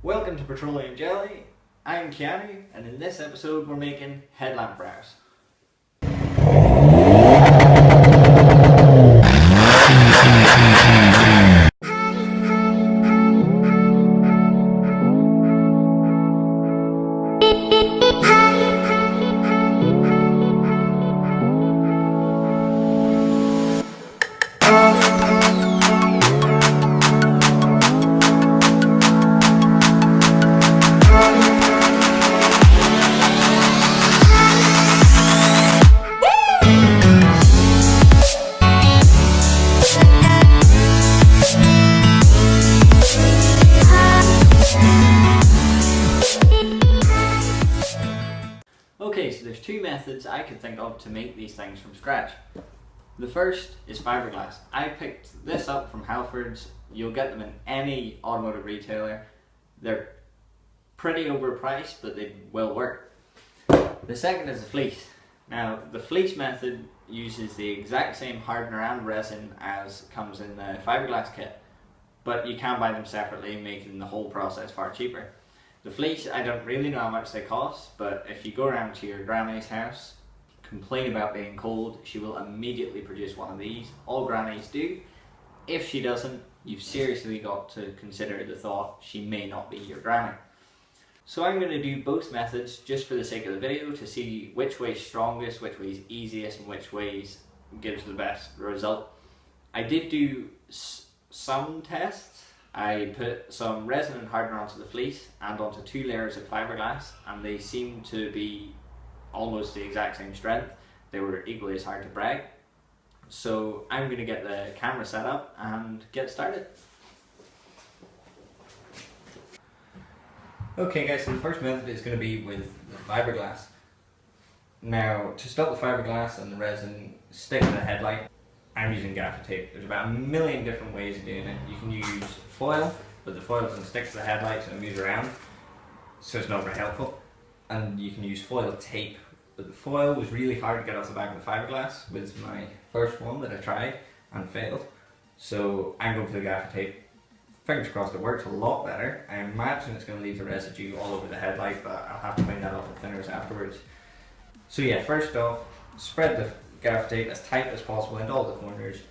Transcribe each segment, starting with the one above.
Welcome to Petroleum Jelly. I'm Keanu, and in this episode we're making headlamp brows. Okay, so there's two methods I could think of to make these things from scratch. The first is fiberglass. I picked this up from Halfords. You'll get them in any automotive retailer. They're pretty overpriced, but they will work. The second is the fleece. Now, the fleece method uses the exact same hardener and resin as comes in the fiberglass kit, but you can buy them separately, making the whole process far cheaper. The fleece, I don't really know how much they cost, but if you go around to your granny's house, complain about being cold, she will immediately produce one of these. All grannies do. If she doesn't, you've seriously got to consider the thought she may not be your granny. So I'm going to do both methods just for the sake of the video to see which way's strongest, which way's easiest, and which ways gives the best result. I did do some tests. I put some resin and hardener onto the fleece and onto 2 layers of fiberglass, and they seemed to be almost the exact same strength. They were equally as hard to brag. So I'm going to get the camera set up and get started. Okay guys, so the first method is going to be with the fiberglass. Now, to stop the fiberglass and the resin stick to the headlight, I'm using gaffer tape. There's about a million different ways of doing it. You can use foil, but the foil doesn't stick to the headlights and it moves around, so it's not very helpful. And you can use foil tape, but the foil was really hard to get off the back of the fiberglass with my first one that I tried and failed. So I'm going for the gaffer tape. Fingers crossed it works a lot better. I imagine it's going to leave the residue all over the headlight, but I'll have to clean that off with thinners afterwards. So yeah, first off, spread the gaffer tape as tight as possible into all the corners,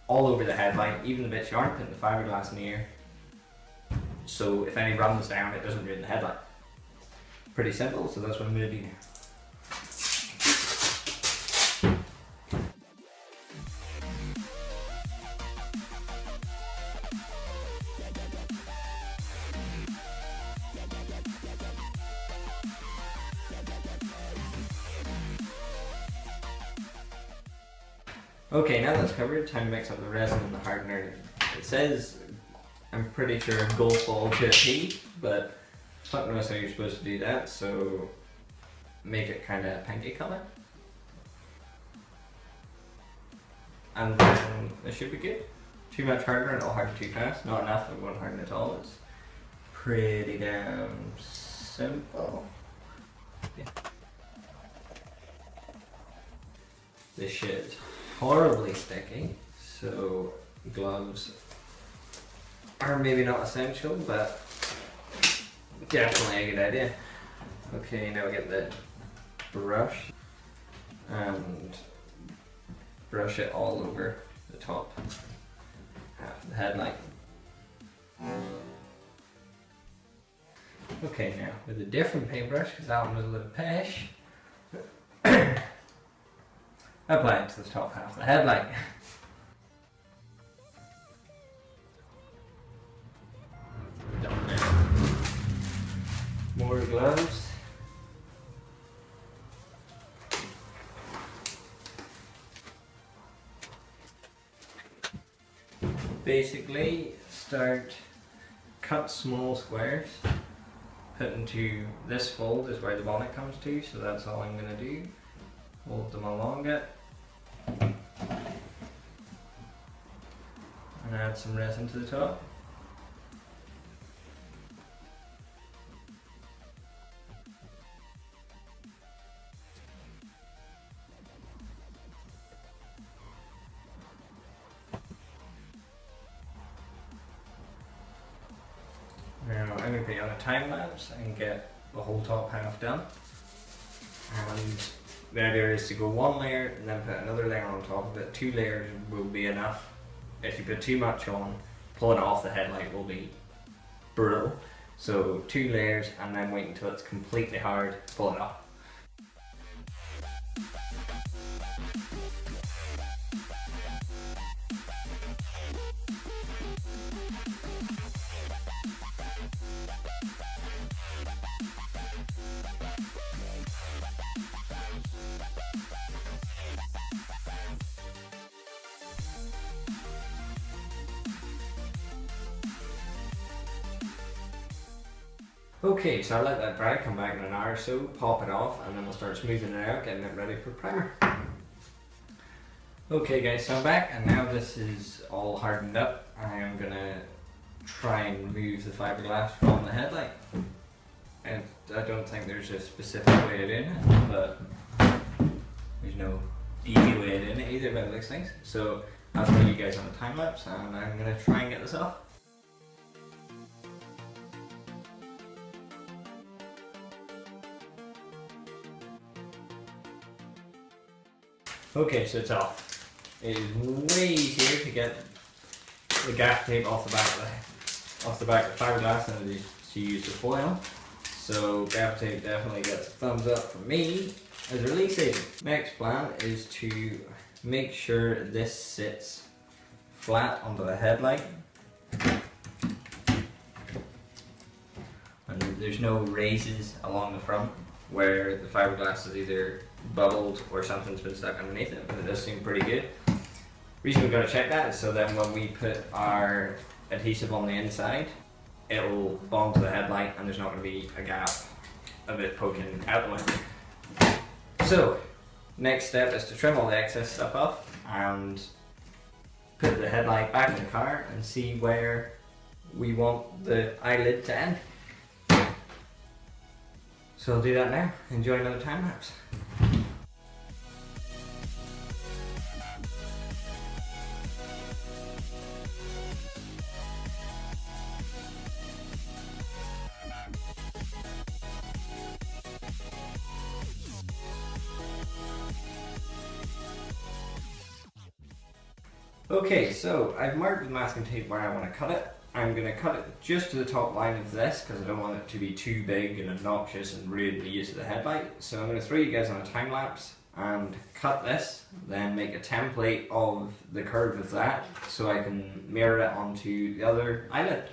all over the headlight, even the bits you aren't putting the fiberglass near, so if any runs down it doesn't ruin the headlight. Pretty simple, so that's what I'm going to do now. Okay, now that's covered, time to mix up the resin and the hardener. It says, I'm pretty sure gold ball to a T, but fuck knows how you're supposed to do that, so make it kind of pinky colour. And then it should be good. Too much hardener and it'll harden too fast, not enough, it won't harden at all. It's pretty damn simple. Yeah. This shit is horribly sticky, so gloves are maybe not essential, but definitely a good idea. Okay, now we get the brush and brush it all over the top half of the headlight. Okay, now with a different paintbrush, because that one was a little pesh, apply it to the top half of the headlight. Done now. More gloves. Basically, cut small squares, put into this fold is where the bonnet comes to, so that's all I'm going to do. Fold them along it. And add some resin to the top. Now I'm going going to put you on a time lapse and get the whole top half done. And the idea is to go one layer and then put another layer on top of it. 2 layers will be enough. If you put too much on, pulling it off the headlight will be brutal. So 2 layers and then wait until it's completely hard, pull it off. Okay, so I let that dry, come back in an hour or so, pop it off, and then we'll start smoothing it out, getting it ready for primer. Okay guys, so I'm back, and now this is all hardened up. I am going to try and remove the fiberglass from the headlight. And I don't think there's a specific way of doing it, but there's no easy way of doing it either by the looks of things. So I'll show you guys on a time lapse, and I'm going to try and get this off. Okay, so it's off. It is way easier to get the gaff tape off the back of the fiberglass than it is to use the foil. So gaff tape definitely gets a thumbs up from me as a release agent. Next plan is to make sure this sits flat onto the headlight. And there's no raises along the front where the fiberglass is either bubbled or something's been stuck underneath it, but it does seem pretty good. The reason we've got to check that is so then when we put our adhesive on the inside, it will bond to the headlight and there's not going to be a gap of it poking out the way. So, next step is to trim all the excess stuff off and put the headlight back in the car and see where we want the eyelid to end. So I'll do that now. Enjoy another time lapse. Okay, so I've marked with masking tape where I want to cut it. I'm going to cut it just to the top line of this because I don't want it to be too big and obnoxious and ruin the use of the headlight. So I'm going to throw you guys on a time lapse and cut this, then make a template of the curve of that so I can mirror it onto the other eyelid.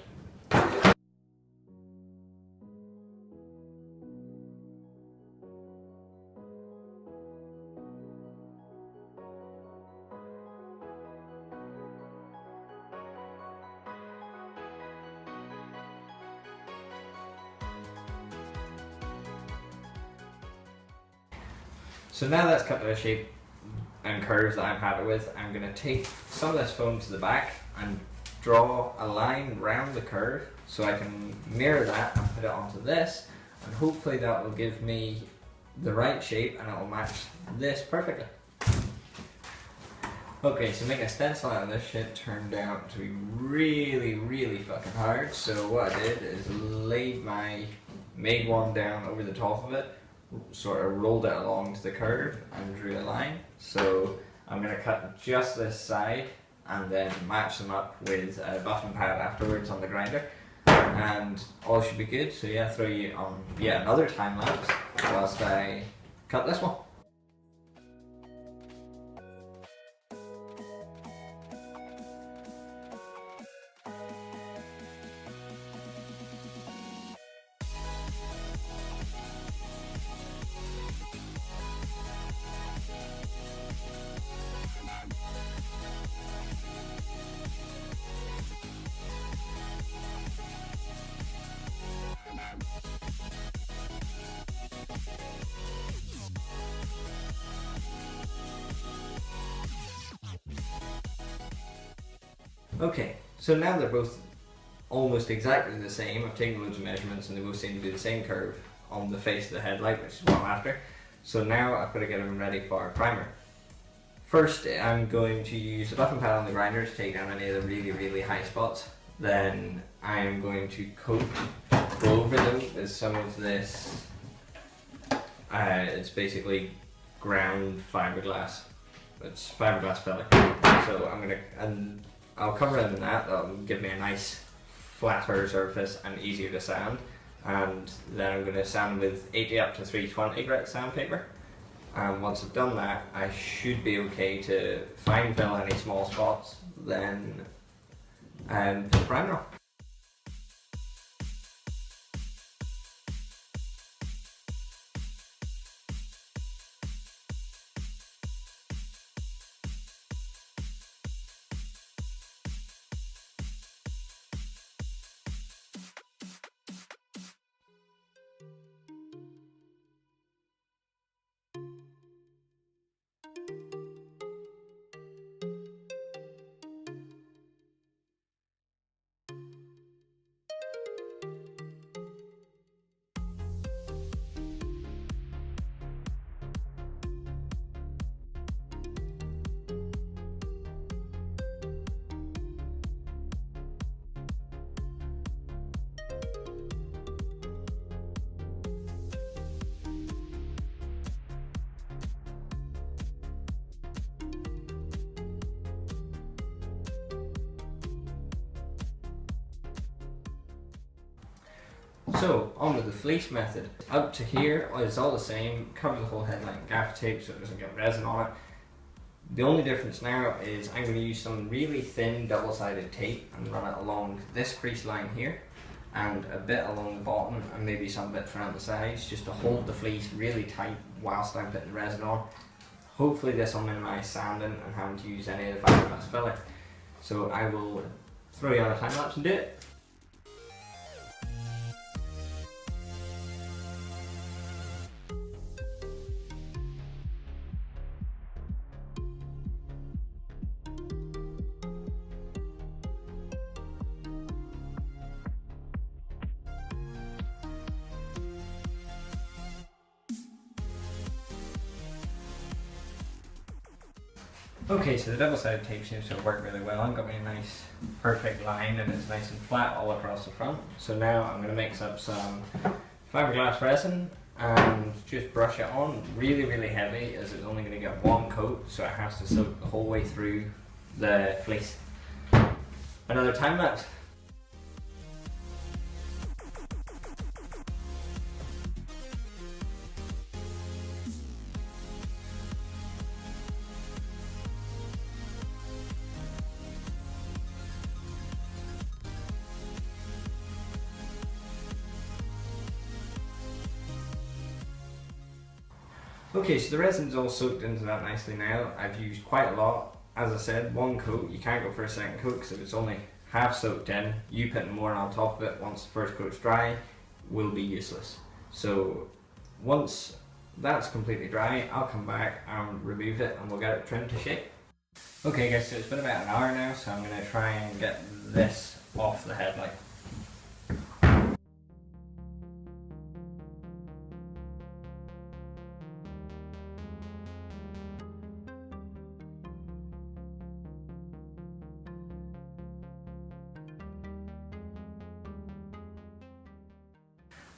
So now that's cut to the shape and curves that I'm happy with, I'm going to take some of this foam to the back and draw a line round the curve so I can mirror that and put it onto this, and hopefully that will give me the right shape and it will match this perfectly. Okay, so making a stencil out of this shit turned out to be really fucking hard, so what I did is made one down over the top of it, sort of rolled it along to the curve and drew a line. So I'm going to cut just this side and then match them up with a buffing pad afterwards on the grinder, and all should be good. So yeah, throw you on yet another time lapse whilst I cut this one. Okay, so now they're both almost exactly the same. I've taken loads of measurements and they both seem to be the same curve on the face of the headlight, which is what I'm after. So now I've got to get them ready for primer. First, I'm going to use the buffing pad on the grinder to take down any of the really high spots. Then I am going to coat go over though is some of this. It's basically ground fiberglass. It's fiberglass filler. So I'll cover it in that. That'll give me a nice flatter surface and easier to sand. And then I'm going to sand with 80 up to 320 grit sandpaper. And once I've done that, I should be okay to fine fill any small spots, then put the primer on. So, on with the fleece method. Up to here, it's all the same. Cover the whole headlight in gaffer tape so it doesn't get resin on it. The only difference now is I'm going to use some really thin double-sided tape and run it along this crease line here and a bit along the bottom and maybe some bits around the sides just to hold the fleece really tight whilst I'm putting resin on. Hopefully this will minimise sanding and having to use any of the fiberglass filler. So I will throw you on a time lapse and do it. Okay, so the double-sided tape seems to have worked really well and got me a nice perfect line and it's nice and flat all across the front. So now I'm going to mix up some fiberglass resin and just brush it on really heavy as it's only going to get one coat, so it has to soak the whole way through the fleece. Another time lapse. Okay, so the resin's all soaked into that nicely now. I've used quite a lot. As I said, one coat. You can't go for a second coat because if it's only half soaked in, you putting more on top of it once the first coat's dry will be useless. So once that's completely dry, I'll come back and remove it and we'll get it trimmed to shape. Okay guys, so it's been about an hour now, so I'm going to try and get this off the headlight.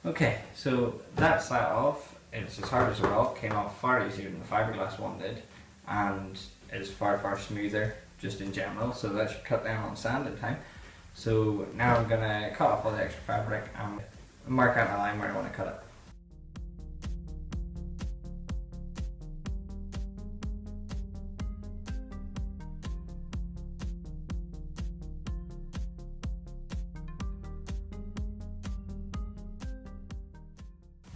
Okay, so that's that off. It's as hard as a rock, came off far easier than the fiberglass one did, and it's far smoother just in general, so that should cut down on sanding time. So now I'm going to cut off all the extra fabric and mark out my line where I want to cut it.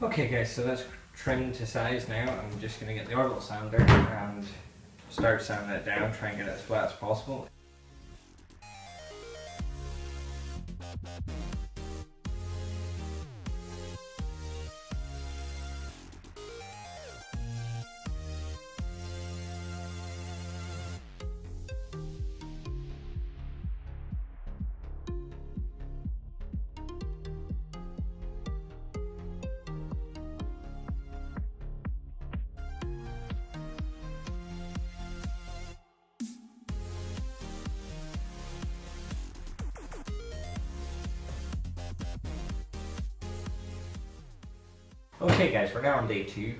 Okay guys, so that's trimmed to size now. I'm just going to get the orbital sander and start sanding it down, try and get it as flat as possible. Okay guys, we're now on day 2.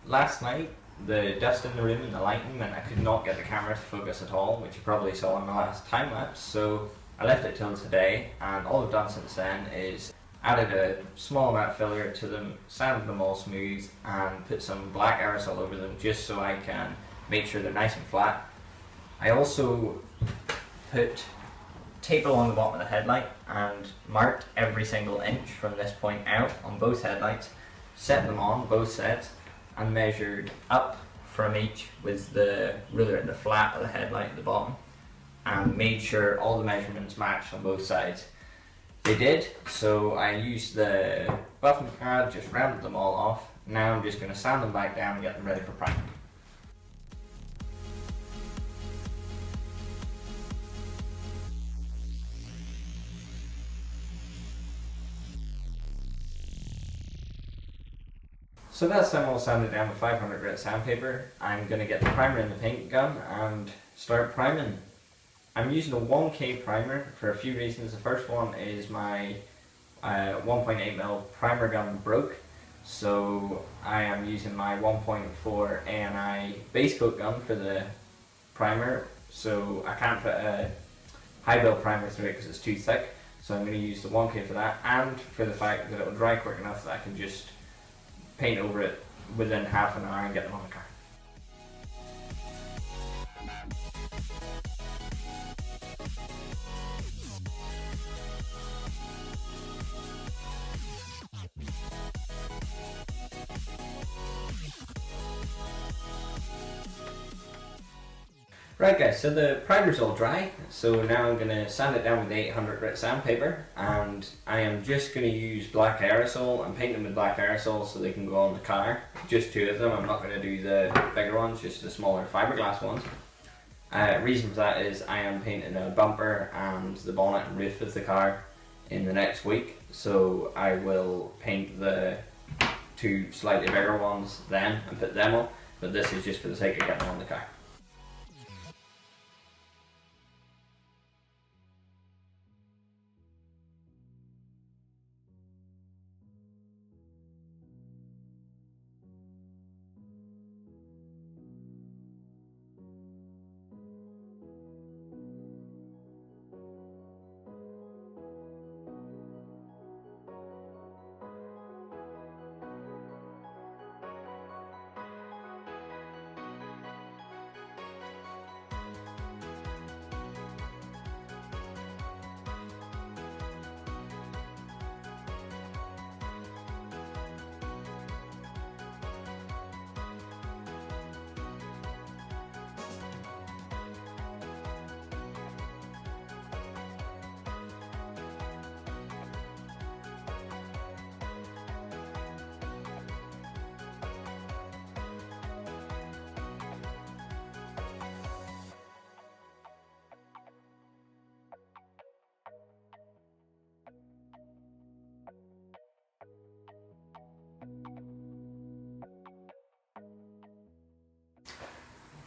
Last night, the dust in the room and the lighting meant I could not get the camera to focus at all, which you probably saw in the last time lapse, so I left it till today, and all I've done since then is added a small amount of filler to them, sanded them all smooth, and put some black aerosol over them just so I can make sure they're nice and flat. I also put tape along the bottom of the headlight and marked every single inch from this point out on both headlights, set them on both sets, and measured up from each with the ruler at the flat of the headlight at the bottom, and made sure all the measurements matched on both sides. They did, so I used the buffing pad, just rounded them all off. Now I'm just going to sand them back down and get them ready for priming. So that's them all sanded down with 500 grit sandpaper. I'm going to get the primer in the paint gun and start priming. I'm using a 1K primer for a few reasons. The first one is my 1.8mm primer gun broke, so I am using my 1.4 ANI base coat gun for the primer, so I can't put a high build primer through it because it's too thick, so I'm going to use the 1K for that, and for the fact that it will dry quick enough that I can just paint over it within half an hour and get them on the car. Right guys, so the primer's all dry, so now I'm going to sand it down with 800 grit sandpaper, and I am just going to use black aerosol and paint them with black aerosol so they can go on the car. Just 2 of them, I'm not going to do the bigger ones, just the smaller fiberglass ones. Reason for that is I am painting a bumper and the bonnet and roof of the car in the next week, so I will paint the 2 slightly bigger ones then and put them on, but this is just for the sake of getting them on the car.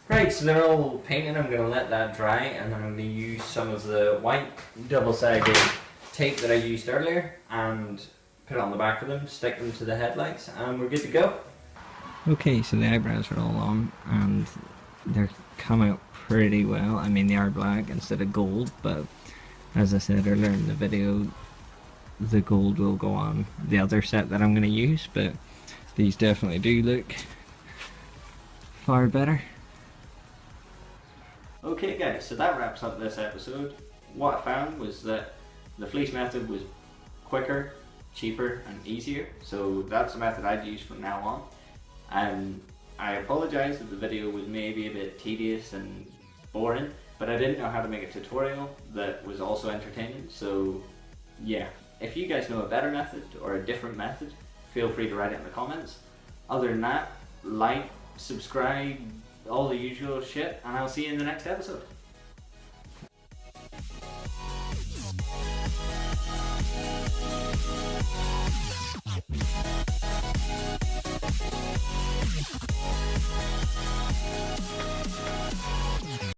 Right, so they're all painted. I'm going to let that dry, and then I'm going to use some of the white double-sided tape that I used earlier and put it on the back of them, stick them to the headlights, and we're good to go. Okay, so the eyebrows are all on, and they're come out pretty well. I mean, they are black instead of gold, but as I said earlier in the video, the gold will go on the other set that I'm going to use, but these definitely do look far better. Okay guys, so that wraps up this episode. What I found was that the fleece method was quicker, cheaper and easier, so that's the method I'd use from now on. And I apologise if the video was maybe a bit tedious and boring, but I didn't know how to make a tutorial that was also entertaining, so yeah. If you guys know a better method or a different method, feel free to write it in the comments. Other than that, like, subscribe, all the usual shit, and I'll see you in the next episode.